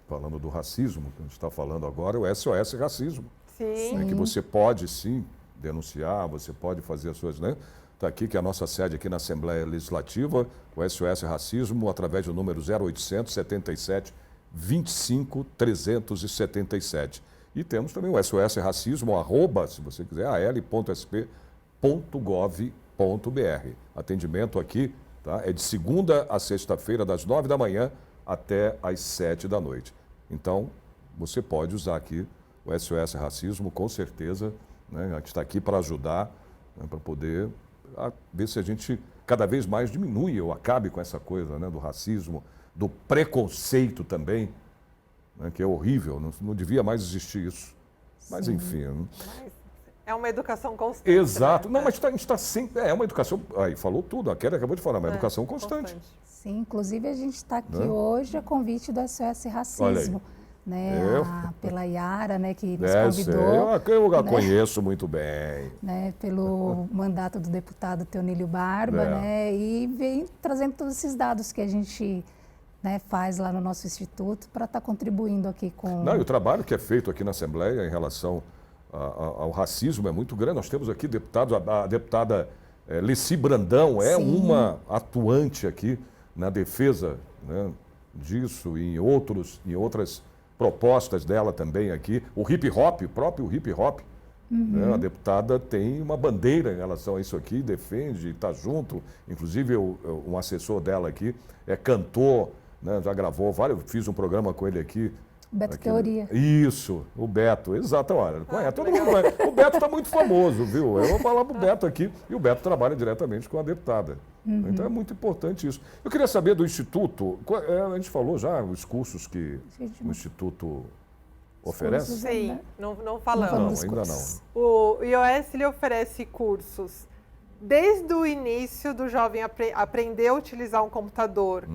[SPEAKER 1] Falando do racismo, que a gente está falando agora, o SOS Racismo.
[SPEAKER 3] Sim.
[SPEAKER 1] Né, que você pode, sim, denunciar, você pode fazer as suas, né? Está aqui que é a nossa sede aqui na Assembleia Legislativa, o SOS Racismo, através do número 0800 77 25 377. E temos também o SOS Racismo, @, se você quiser, al.sp.gov.br. Atendimento aqui, tá? É de segunda a sexta-feira, das 9 da manhã até às 7 da noite. Então, você pode usar aqui o SOS Racismo, com certeza, né? A gente está aqui para ajudar, né? Para poder ver se a gente cada vez mais diminui ou acabe com essa coisa, né? Do racismo, do preconceito também, né? Que é horrível, não devia mais existir isso. Mas, enfim.
[SPEAKER 3] É uma educação constante.
[SPEAKER 1] Exato.
[SPEAKER 3] Né?
[SPEAKER 1] Não, mas a gente está sempre... É uma educação... Aí, falou tudo. A Kelly acabou de falar, uma educação constante.
[SPEAKER 2] Sim, inclusive a gente está aqui hoje a convite do SOS Racismo. Né, pela Yara, né, que nos convidou.
[SPEAKER 1] Eu a conheço muito bem.
[SPEAKER 2] Né, pelo mandato do deputado Teonílio Barba, né, e vem trazendo todos esses dados que a gente, né, faz lá no nosso instituto para estar contribuindo aqui com...
[SPEAKER 1] Não, e o trabalho que é feito aqui na Assembleia em relação ao racismo é muito grande. Nós temos aqui deputados, a deputada Leci Brandão é uma atuante aqui na defesa, né, disso e em outras propostas dela também aqui. O hip hop, o próprio hip hop, né? A deputada tem uma bandeira em relação a isso aqui, defende, está junto. Inclusive, um assessor dela aqui é cantor, né? Já gravou vários, fiz um programa com ele aqui.
[SPEAKER 2] Beto Teoria.
[SPEAKER 1] Isso, o Beto, exato, olha, todo mundo conhece. O Beto está muito famoso, viu? Eu vou falar para o Beto aqui, e o Beto trabalha diretamente com a deputada. Então é muito importante isso. Eu queria saber do Instituto, a gente falou já os cursos que o Instituto oferece?
[SPEAKER 3] Sim, não falamos.
[SPEAKER 1] Não, ainda não.
[SPEAKER 3] O IOS ele oferece cursos desde o início do jovem aprender a utilizar um computador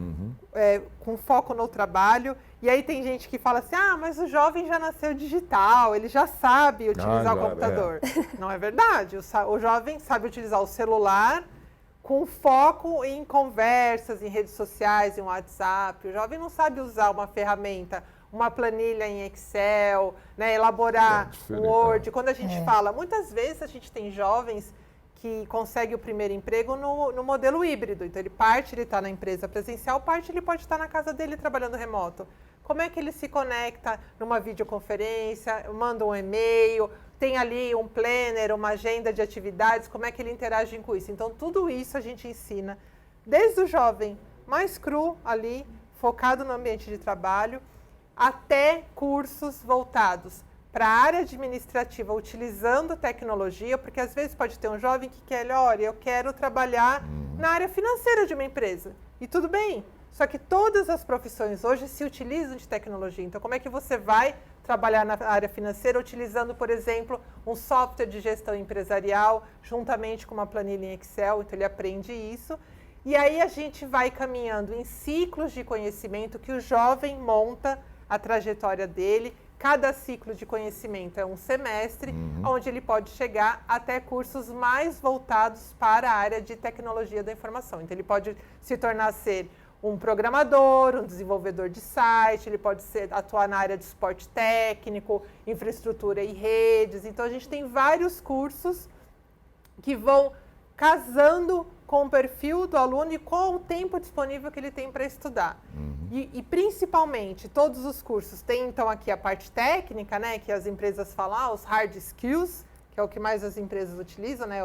[SPEAKER 3] com foco no trabalho. E aí tem gente que fala assim, mas o jovem já nasceu digital, ele já sabe utilizar o computador. Não é verdade, o jovem sabe utilizar o celular com foco em conversas, em redes sociais, em WhatsApp. O jovem não sabe usar uma ferramenta, uma planilha em Excel, né, elaborar um Word. Quando a gente fala, muitas vezes a gente tem jovens que consegue o primeiro emprego no modelo híbrido. Então, ele está na empresa presencial, parte ele pode estar na casa dele trabalhando remoto. Como é que ele se conecta numa videoconferência, manda um e-mail, tem ali um planner, uma agenda de atividades, como é que ele interage com isso? Então, tudo isso a gente ensina, desde o jovem mais cru ali, focado no ambiente de trabalho, até cursos voltados para a área administrativa, utilizando tecnologia, porque às vezes pode ter um jovem que quer, olha, eu quero trabalhar na área financeira de uma empresa. E tudo bem, só que todas as profissões hoje se utilizam de tecnologia. Então, como é que você vai trabalhar na área financeira utilizando, por exemplo, um software de gestão empresarial, juntamente com uma planilha em Excel? Então, ele aprende isso. E aí a gente vai caminhando em ciclos de conhecimento que o jovem monta a trajetória dele. Cada ciclo de conhecimento é um semestre, onde ele pode chegar até cursos mais voltados para a área de tecnologia da informação. Então, ele pode se tornar um programador, um desenvolvedor de site, ele pode atuar na área de suporte técnico, infraestrutura e redes. Então, a gente tem vários cursos que vão casando com o perfil do aluno e com o tempo disponível que ele tem para estudar. E principalmente, todos os cursos têm, então, aqui a parte técnica, né, que as empresas falam, os hard skills, que é o que mais as empresas utilizam, né,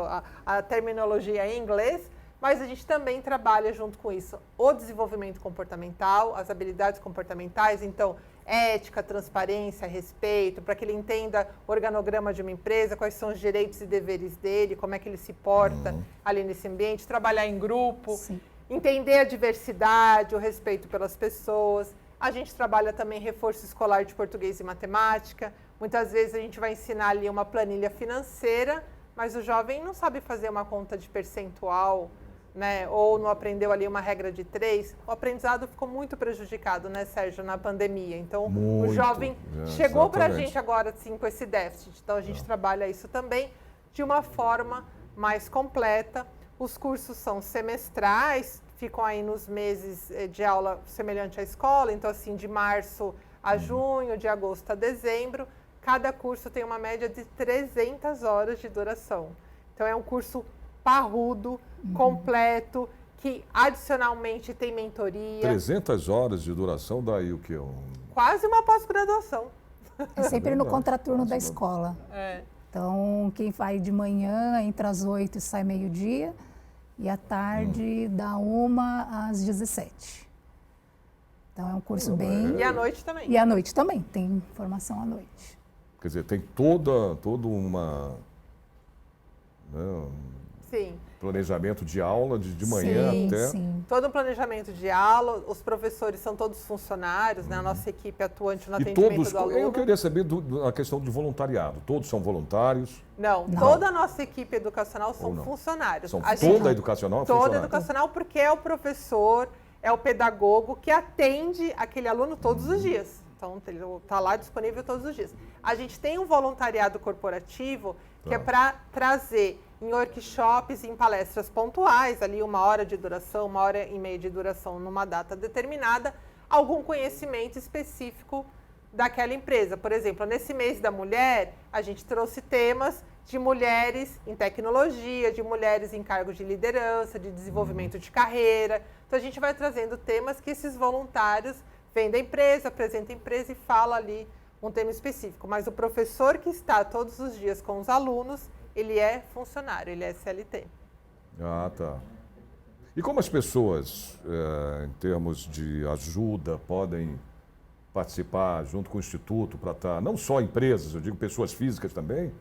[SPEAKER 3] a terminologia em inglês, mas a gente também trabalha junto com isso o desenvolvimento comportamental, as habilidades comportamentais, então, ética, transparência, respeito, para que ele entenda o organograma de uma empresa, quais são os direitos e deveres dele, como é que ele se porta ali nesse ambiente, trabalhar em grupo, entender a diversidade, o respeito pelas pessoas. A gente trabalha também reforço escolar de português e matemática. Muitas vezes a gente vai ensinar ali uma planilha financeira, mas o jovem não sabe fazer uma conta de percentual, né? Ou não aprendeu ali uma regra de 3, o aprendizado ficou muito prejudicado, né, Sérgio, na pandemia. Então, o jovem chegou para a gente agora, sim, com esse déficit. Então, a gente trabalha isso também de uma forma mais completa. Os cursos são semestrais, ficam aí nos meses de aula semelhante à escola. Então, assim, de março a junho, de agosto a dezembro. cada curso tem uma média de 300 horas de duração. Então, é um curso parrudo, completo, que adicionalmente tem mentoria.
[SPEAKER 1] 300 horas de duração, daí o quê?
[SPEAKER 3] Quase uma pós-graduação.
[SPEAKER 2] É sempre no contraturno da escola.
[SPEAKER 3] É.
[SPEAKER 2] Então, quem vai de manhã entra às 8 e sai meio-dia, e à tarde da 1 às 17. Então, é um curso bem...
[SPEAKER 3] E à noite também.
[SPEAKER 2] E à noite também, tem formação à noite.
[SPEAKER 1] Quer dizer, tem toda uma... né,
[SPEAKER 3] Sim.
[SPEAKER 1] planejamento de aula de manhã
[SPEAKER 2] Sim,
[SPEAKER 1] até...
[SPEAKER 2] sim.
[SPEAKER 3] Todo um planejamento de aula, os professores são todos funcionários, né? A nossa equipe atuante no
[SPEAKER 1] E
[SPEAKER 3] atendimento
[SPEAKER 1] todos,
[SPEAKER 3] do aluno.
[SPEAKER 1] eu queria saber a questão do voluntariado. Todos são voluntários?
[SPEAKER 3] Não, toda a nossa equipe educacional são
[SPEAKER 1] Ou não?
[SPEAKER 3] funcionários.
[SPEAKER 1] São
[SPEAKER 3] A
[SPEAKER 1] toda a educacional é
[SPEAKER 3] Toda
[SPEAKER 1] funcionário?
[SPEAKER 3] educacional, porque é o professor, é o pedagogo que atende aquele aluno todos os dias. Então, ele está lá disponível todos os dias. A gente tem um voluntariado corporativo que é para trazer em workshops, em palestras pontuais, ali 1 hora de duração, 1h30 de duração numa data determinada, algum conhecimento específico daquela empresa. Por exemplo, nesse mês da mulher, a gente trouxe temas de mulheres em tecnologia, de mulheres em cargos de liderança, de desenvolvimento de carreira. Então, a gente vai trazendo temas que esses voluntários vêm da empresa, apresenta a empresa e fala ali um tema específico. Mas o professor que está todos os dias com os alunos, ele é funcionário, ele é CLT.
[SPEAKER 1] Ah, tá. E como as pessoas, em termos de ajuda, podem participar junto com o Instituto para estar, não só empresas, eu digo pessoas físicas também?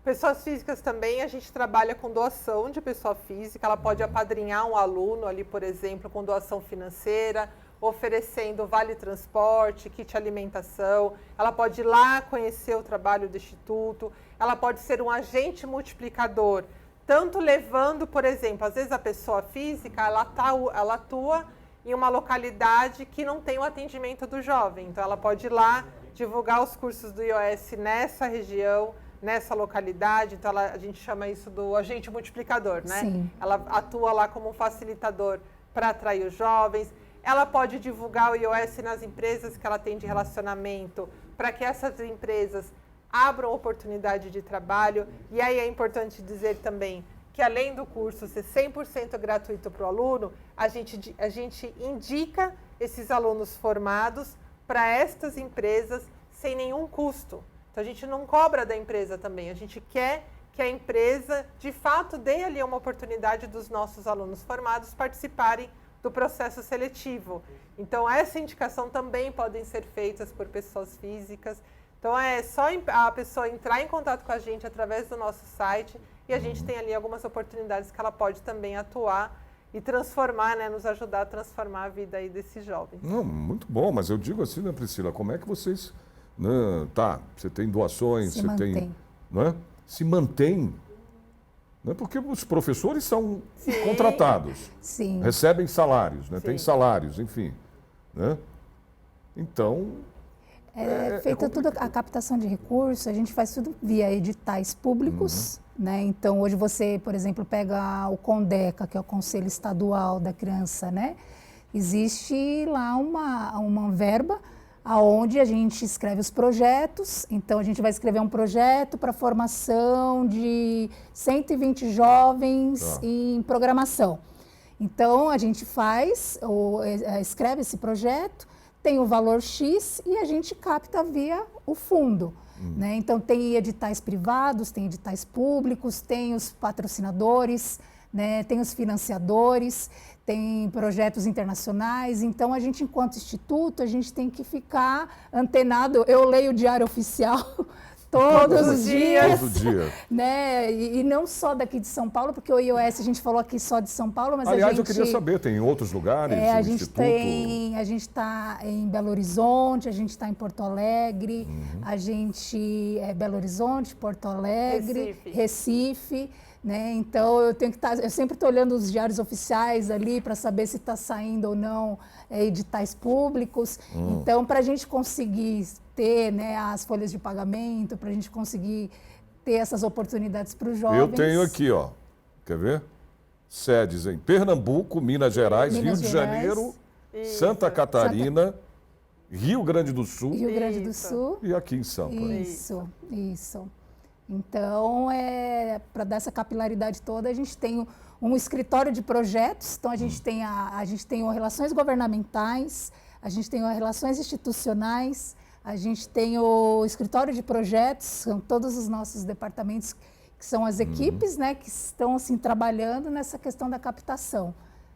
[SPEAKER 3] Pessoas físicas também, a gente trabalha com doação de pessoa física, ela pode apadrinhar um aluno ali, por exemplo, com doação financeira, oferecendo vale transporte, kit alimentação, ela pode ir lá conhecer o trabalho do Instituto, ela pode ser um agente multiplicador, tanto levando, por exemplo, às vezes a pessoa física, ela atua em uma localidade que não tem o atendimento do jovem, então ela pode ir lá divulgar os cursos do IOS nessa região, nessa localidade, então a gente chama isso do agente multiplicador, né?
[SPEAKER 2] Sim.
[SPEAKER 3] Ela atua lá como um facilitador para atrair os jovens. Ela pode divulgar o IOS nas empresas que ela tem de relacionamento, para que essas empresas abram oportunidade de trabalho. E aí é importante dizer também que, além do curso ser 100% gratuito para o aluno, a gente indica esses alunos formados para estas empresas sem nenhum custo. Então, a gente não cobra da empresa também, a gente quer que a empresa, de fato, dê ali uma oportunidade dos nossos alunos formados participarem do processo seletivo. Então, essa indicação também podem ser feitas por pessoas físicas. Então, é só a pessoa entrar em contato com a gente através do nosso site e a gente tem ali algumas oportunidades que ela pode também atuar e transformar, né, nos ajudar a transformar a vida aí desses jovens.
[SPEAKER 1] Não, muito bom, mas eu digo assim, né, Priscila, como é que vocês... Né, tá, você tem doações,
[SPEAKER 2] Se
[SPEAKER 1] você
[SPEAKER 2] mantém.
[SPEAKER 1] tem... Né, se mantém, né, porque os professores são contratados.
[SPEAKER 2] Sim.
[SPEAKER 1] Recebem salários, né? Tem
[SPEAKER 3] Sim.
[SPEAKER 1] salários, enfim. Né? Então,
[SPEAKER 2] Feita toda a captação de recursos, a gente faz tudo via editais públicos, né? Então, hoje você, por exemplo, pega o CONDECA, que é o Conselho Estadual da Criança, né? Existe lá uma verba aonde a gente escreve os projetos. Então, a gente vai escrever um projeto para formação de 120 jovens em programação. Então, a gente escreve esse projeto, tem o valor X e a gente capta via o fundo. Né? Então, tem editais privados, tem editais públicos, tem os patrocinadores, né? Tem os financiadores, tem projetos internacionais. Então, a gente, enquanto instituto, a gente tem que ficar antenado. Eu leio o Diário Oficial todos os dias.
[SPEAKER 1] todo dia.
[SPEAKER 2] Né? E não só daqui de São Paulo, porque o IOS a gente falou aqui só de São Paulo, mas
[SPEAKER 1] Aliás,
[SPEAKER 2] a gente...
[SPEAKER 1] eu queria saber, tem em outros lugares o
[SPEAKER 2] a gente
[SPEAKER 1] Instituto?
[SPEAKER 2] a gente está em Belo Horizonte, a gente está em Porto Alegre, a gente é Belo Horizonte, Porto Alegre, Recife, né? Então eu sempre estou olhando os diários oficiais ali para saber se está saindo ou não editais públicos. Então, para a gente conseguir ter, né, as folhas de pagamento, para a gente conseguir ter essas oportunidades para os jovens.
[SPEAKER 1] Eu tenho aqui, ó, quer ver? Sedes em Pernambuco, Minas Gerais, Rio de Janeiro,
[SPEAKER 3] Isso.
[SPEAKER 1] Santa Catarina Rio Grande do Sul
[SPEAKER 2] Rio Grande do
[SPEAKER 3] Isso.
[SPEAKER 2] Sul.
[SPEAKER 1] e aqui em Sampa.
[SPEAKER 2] Isso. Então, para dar essa capilaridade toda, a gente tem um escritório de projetos, então a gente tem relações governamentais, a gente tem relações institucionais, a gente tem o escritório de projetos, são todos os nossos departamentos, que são as equipes, né, que estão assim, trabalhando nessa questão da captação.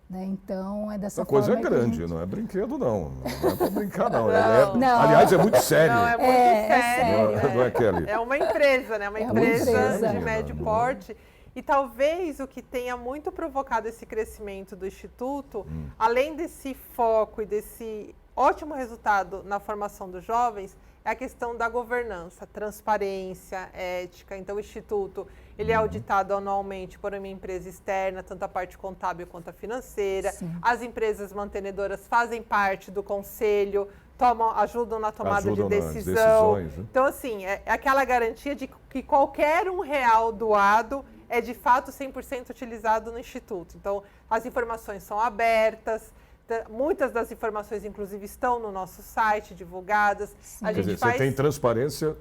[SPEAKER 2] Né? Então, é dessa
[SPEAKER 1] A
[SPEAKER 2] forma.
[SPEAKER 1] coisa é grande,
[SPEAKER 2] gente...
[SPEAKER 1] não é brinquedo, não. Não é para brincar, não.
[SPEAKER 2] Não.
[SPEAKER 1] Aliás, é muito sério.
[SPEAKER 3] Não, é muito sério.
[SPEAKER 1] Não é, Kelly?
[SPEAKER 3] É uma empresa, né? Uma empresa
[SPEAKER 2] empresa.
[SPEAKER 3] de médio porte. E talvez o que tenha muito provocado esse crescimento do Instituto, além desse foco e desse ótimo resultado na formação dos jovens, é a questão da governança, transparência, ética. Então, o Instituto ele é auditado anualmente por uma empresa externa, tanto a parte contábil quanto a financeira.
[SPEAKER 2] Sim.
[SPEAKER 3] As empresas mantenedoras fazem parte do conselho, ajudam na tomada
[SPEAKER 1] Ajudam
[SPEAKER 3] de
[SPEAKER 1] nas
[SPEAKER 3] decisão.
[SPEAKER 1] decisões, né?
[SPEAKER 3] Então, assim, é aquela garantia de que qualquer R$1 doado é de fato 100% utilizado no Instituto. Então, as informações são abertas, muitas das informações, inclusive, estão no nosso site, divulgadas.
[SPEAKER 2] Sim.
[SPEAKER 3] A
[SPEAKER 1] Quer
[SPEAKER 3] gente
[SPEAKER 1] dizer,
[SPEAKER 3] faz
[SPEAKER 1] você tem transparência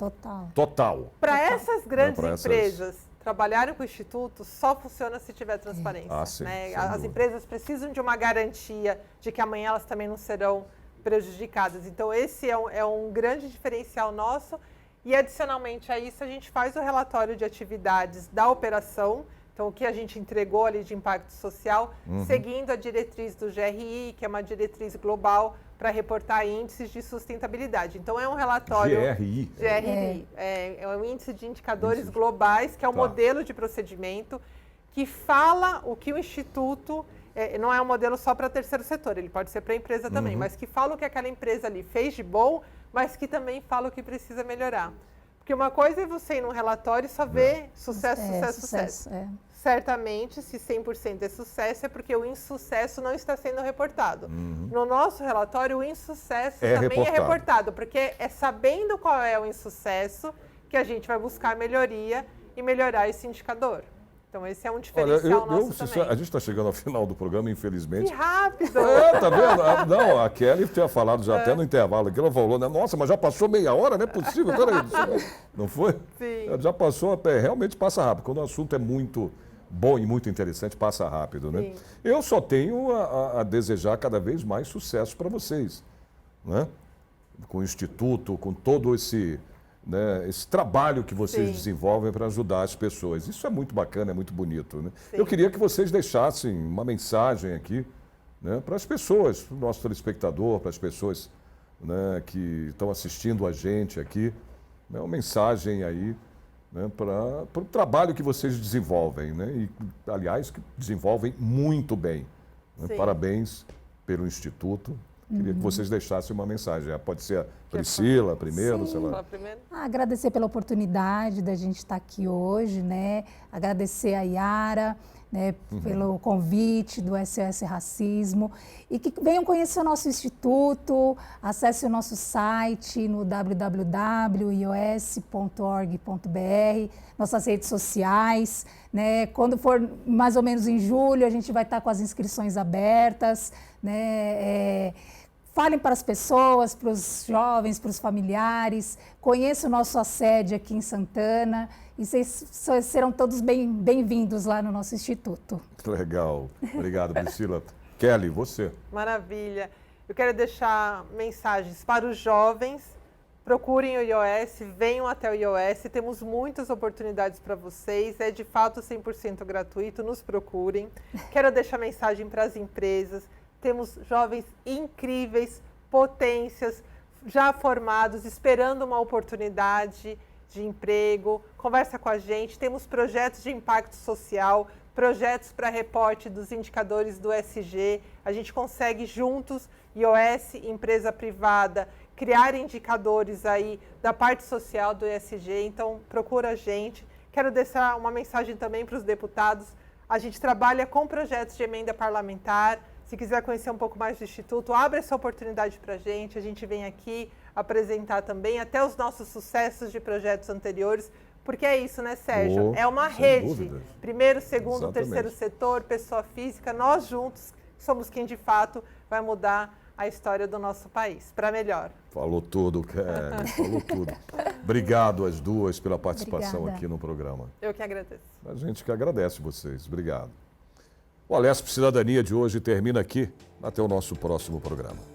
[SPEAKER 2] Total.
[SPEAKER 3] para essas grandes
[SPEAKER 1] Pra essas-
[SPEAKER 3] empresas trabalharem com o Instituto, só funciona se tiver transparência.
[SPEAKER 1] Ah, sim,
[SPEAKER 3] Né?
[SPEAKER 1] sem
[SPEAKER 3] As
[SPEAKER 1] dúvida.
[SPEAKER 3] empresas precisam de uma garantia de que amanhã elas também não serão prejudicadas. Então, esse é um grande diferencial nosso. E, adicionalmente a isso, a gente faz o relatório de atividades da operação, então o que a gente entregou ali de impacto social, seguindo a diretriz do GRI, que é uma diretriz global para reportar índices de sustentabilidade. Então, é um relatório...
[SPEAKER 1] GRI.
[SPEAKER 3] GRI, é um índice de indicadores globais, que é o
[SPEAKER 1] Tá.
[SPEAKER 3] modelo de procedimento que fala o que o Instituto, não é um modelo só para terceiro setor, ele pode ser para a empresa também, mas que fala o que aquela empresa ali fez de bom, mas que também fala o que precisa melhorar. Porque uma coisa é você ir num relatório e só ver sucesso. Certamente, se 100% é sucesso, é porque o insucesso não está sendo reportado. No nosso relatório, o insucesso também é reportado, porque é sabendo qual é o insucesso que a gente vai buscar melhoria e melhorar esse indicador. Então, esse é um diferencial nosso também.
[SPEAKER 1] A gente está chegando ao final do programa, infelizmente.
[SPEAKER 3] Que rápido!
[SPEAKER 1] Tá vendo? Não, a Kelly tinha falado já até no intervalo aqui, ela falou, né? Nossa, mas já passou meia hora, não é possível. Peraí, não foi?
[SPEAKER 3] Sim.
[SPEAKER 1] Já passou, realmente passa rápido. Quando o assunto é muito bom e muito interessante, passa rápido, né?
[SPEAKER 3] Sim.
[SPEAKER 1] Eu só tenho a desejar cada vez mais sucesso para vocês, né? Com o Instituto, com todo esse trabalho que vocês
[SPEAKER 3] Sim.
[SPEAKER 1] desenvolvem para ajudar as pessoas. Isso é muito bacana, é muito bonito, né? Eu queria que vocês deixassem uma mensagem aqui, né, para as pessoas, para o nosso telespectador, para as pessoas, né, que estão assistindo a gente aqui, né, uma mensagem aí, né, para o trabalho que vocês desenvolvem, né, e, aliás, que desenvolvem muito bem. Né?
[SPEAKER 3] Sim.
[SPEAKER 1] Parabéns pelo Instituto. Queria que vocês deixassem uma mensagem. Pode ser a Priscila primeiro, sei lá.
[SPEAKER 3] Fala primeiro.
[SPEAKER 2] Agradecer pela oportunidade da gente estar aqui hoje, né? Agradecer a Yara, né, pelo convite do SOS Racismo e que venham conhecer o nosso instituto, acesse o nosso site no www.ios.org.br, nossas redes sociais, né? Quando for mais ou menos em julho, a gente vai estar com as inscrições abertas, né? Falem para as pessoas, para os jovens, para os familiares, conheçam o nosso sede aqui em Santana e vocês serão todos bem-vindos lá no nosso instituto.
[SPEAKER 1] Legal. Obrigado, Priscila. Kelly, você.
[SPEAKER 3] Maravilha. Eu quero deixar mensagens para os jovens. Procurem o IOS, venham até o IOS, temos muitas oportunidades para vocês, é de fato 100% gratuito, nos procurem. Quero deixar mensagem para as empresas. Temos jovens incríveis, potências, já formados, esperando uma oportunidade de emprego. Conversa com a gente. Temos projetos de impacto social, projetos para reporte dos indicadores do ESG. A gente consegue juntos, IOS, empresa privada, criar indicadores aí da parte social do ESG. Então, procura a gente. Quero deixar uma mensagem também para os deputados. A gente trabalha com projetos de emenda parlamentar. Se quiser conhecer um pouco mais do Instituto, abre essa oportunidade para a gente vem aqui apresentar também até os nossos sucessos de projetos anteriores, porque é isso, né, Sérgio? É uma
[SPEAKER 1] sem
[SPEAKER 3] rede.
[SPEAKER 1] dúvidas.
[SPEAKER 3] Primeiro, segundo,
[SPEAKER 1] Exatamente.
[SPEAKER 3] terceiro setor, pessoa física, nós juntos somos quem de fato vai mudar a história do nosso país, para melhor.
[SPEAKER 1] Falou tudo, Kelly, falou tudo. Obrigado às duas pela participação
[SPEAKER 2] Obrigada.
[SPEAKER 1] aqui no programa.
[SPEAKER 3] Eu que agradeço.
[SPEAKER 1] A gente que agradece vocês. Obrigado. O Alesp Cidadania de hoje termina aqui. Até o nosso próximo programa.